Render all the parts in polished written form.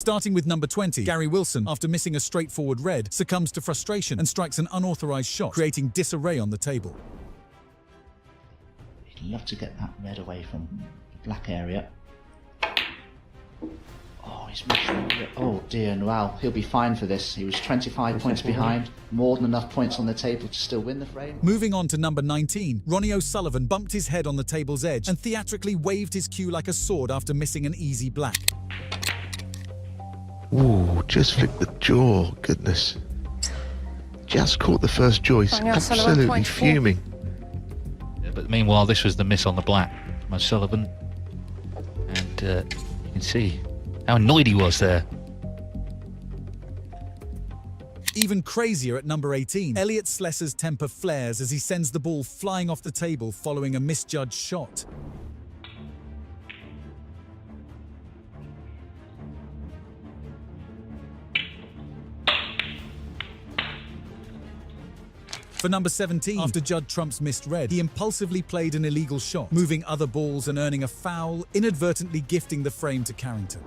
Starting with number 20, Gary Wilson, after missing a straightforward red, succumbs to frustration and strikes an unauthorized shot, creating disarray on the table. He'd love to get that red away from the black area. Oh, he's missing. Oh dear, well, he'll be fine for this. He was 25 points behind, more than enough points on the table to still win the frame. Moving on to number 19, Ronnie O'Sullivan bumped his head on the table's edge and theatrically waved his cue like a sword after missing an easy black. Ooh, just flicked the jaw, goodness. Just caught the first choice, absolutely fuming. Yeah, but meanwhile, this was the miss on the black from O'Sullivan. And you can see how annoyed he was there. Even crazier at number 18, Elliot Slessor's temper flares as he sends the ball flying off the table following a misjudged shot. For number 17, after Judd Trump's missed red, he impulsively played an illegal shot, moving other balls and earning a foul, inadvertently gifting the frame to Carrington.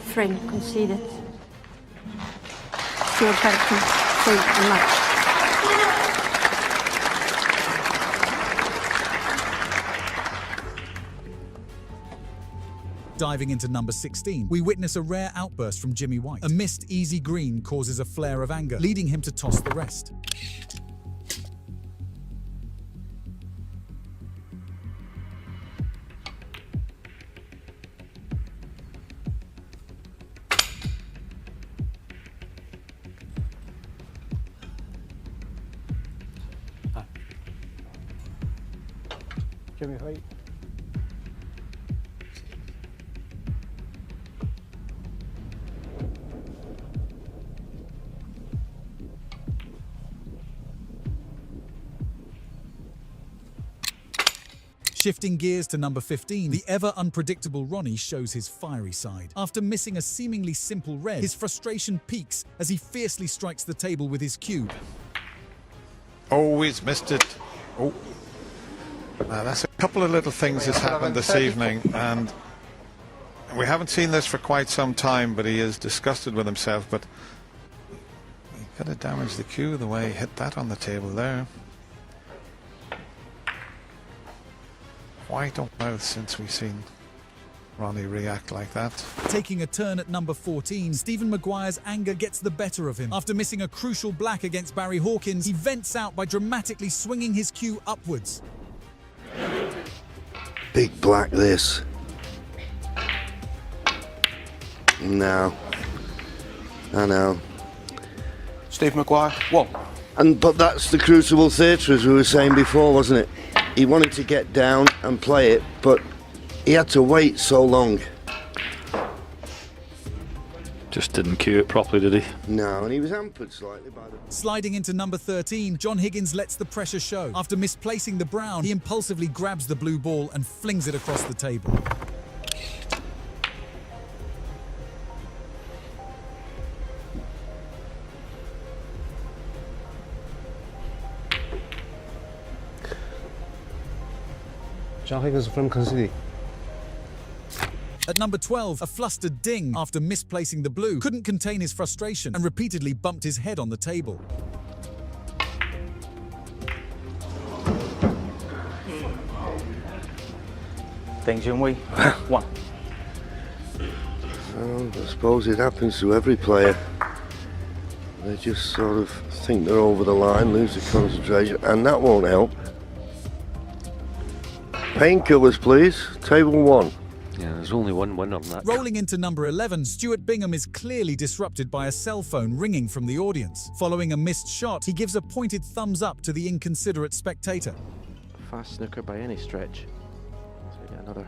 Frame conceded. Stuart Carrington saved the match. Diving into number 16, we witness a rare outburst from Jimmy White. A missed easy green causes a flare of anger, leading him to toss the rest. Jimmy White. Shifting gears to number 15, the ever-unpredictable Ronnie shows his fiery side. After missing a seemingly simple red, his frustration peaks as he fiercely strikes the table with his cue. Oh, he's missed it. Oh. That's a couple of little things that's happened this evening, and we haven't seen this for quite some time, but he is disgusted with himself. But he could have damaged the cue the way he hit that on the table there. White don't know since we've seen Ronnie react like that. Taking a turn at number 14, Stephen Maguire's anger gets the better of him. After missing a crucial black against Barry Hawkins, he vents out by dramatically swinging his cue upwards. Big black this. No. I know. Steve Maguire, what? But that's the Crucible Theatre, as we were saying before, wasn't it? He wanted to get down and play it, but he had to wait so long. Just didn't cue it properly, did he? No, and he was hampered slightly by the... Sliding into number 13, John Higgins lets the pressure show. After misplacing the brown, he impulsively grabs the blue ball and flings it across the table. John Higgins from Kansas City. At number 12, a flustered Ding, after misplacing the blue, couldn't contain his frustration and repeatedly bumped his head on the table. Ding Junhui. One. Well, I suppose it happens to every player. They just sort of think they're over the line, lose their concentration, and that won't help. Painkillers, please. Table 1. Yeah, there's only one winner on that. Rolling into number 11, Stuart Bingham is clearly disrupted by a cell phone ringing from the audience. Following a missed shot, he gives a pointed thumbs up to the inconsiderate spectator. Fast snooker by any stretch. So we get another.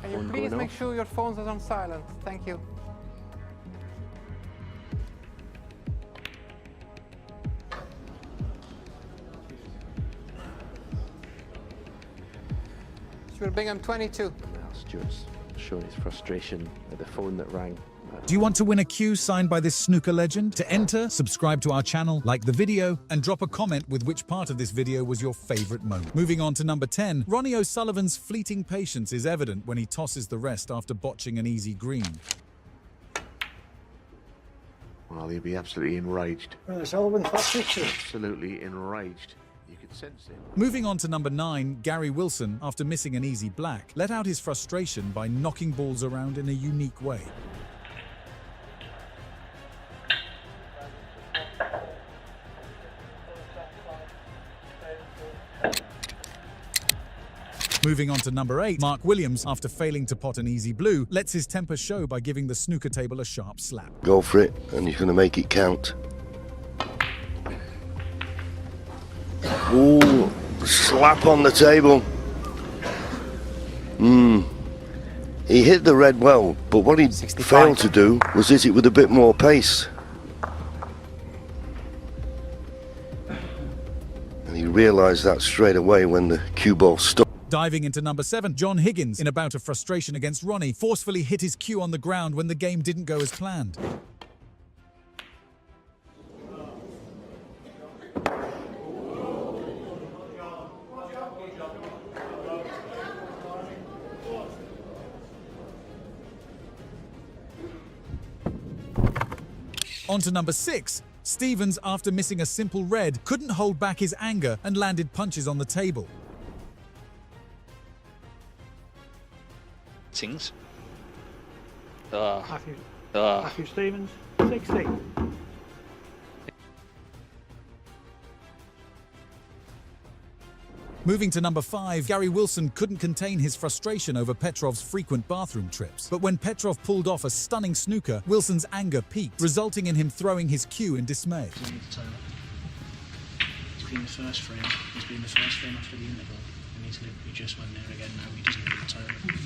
Can you please make sure your phones are on silent? Thank you. Stuart Bingham, 22. Well, Stuart's showing his frustration at the phone that rang. Do you want to win a cue signed by this snooker legend? To enter, subscribe to our channel, like the video, and drop a comment with which part of this video was your favorite moment. Moving on to number 10, Ronnie O'Sullivan's fleeting patience is evident when he tosses the rest after botching an easy green. Well, he'd be absolutely enraged. Ronnie O'Sullivan, fast picture. Absolutely enraged. You could sense it. Moving on to number 9, Gary Wilson, after missing an easy black, let out his frustration by knocking balls around in a unique way. Moving on to number 8, Mark Williams, after failing to pot an easy blue, lets his temper show by giving the snooker table a sharp slap. Go for it, and you're going to make it count. Ooh, slap on the table. He hit the red well, but what he 65. failed to do was hit it with a bit more pace. And he realised that straight away when the cue ball stopped. Diving into number 7, John Higgins, in a bout of frustration against Ronnie, forcefully hit his cue on the ground when the game didn't go as planned. On to number 6. Stevens, after missing a simple red, couldn't hold back his anger and landed punches on the table. Matthew Stevens, 60. Moving to number 5, Gary Wilson couldn't contain his frustration over Petrov's frequent bathroom trips. But when Petrov pulled off a stunning snooker, Wilson's anger peaked, resulting in him throwing his cue in dismay. He's been the first frame. He's been the first frame after the interval. And he just went there again now. He doesn't need the timer.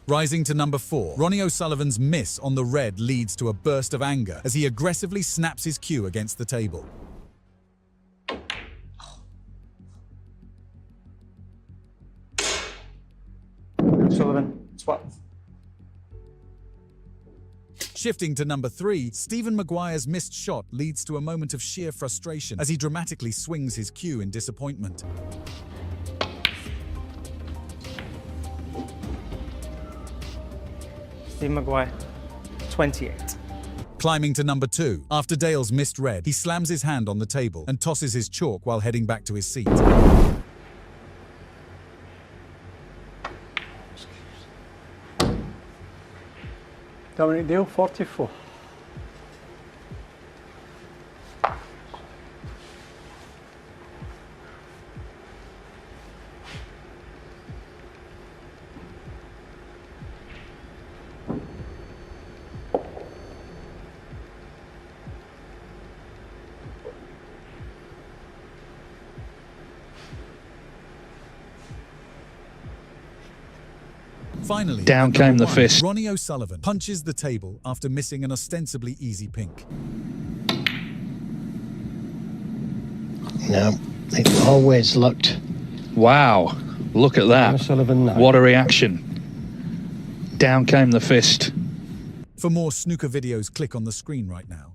Rising to number 4, Ronnie O'Sullivan's miss on the red leads to a burst of anger as he aggressively snaps his cue against the table. Sullivan, swap. Shifting to number 3, Stephen Maguire's missed shot leads to a moment of sheer frustration as he dramatically swings his cue in disappointment. Steve Maguire, 28. Climbing to number 2, after Dale's missed red, he slams his hand on the table and tosses his chalk while heading back to his seat. Dominic Dale, 44. Finally, down came the fist. Ronnie O'Sullivan punches the table after missing an ostensibly easy pink. No, it always looked. Wow, look at that. Sullivan, no. What a reaction. Down came the fist. For more snooker videos, click on the screen right now.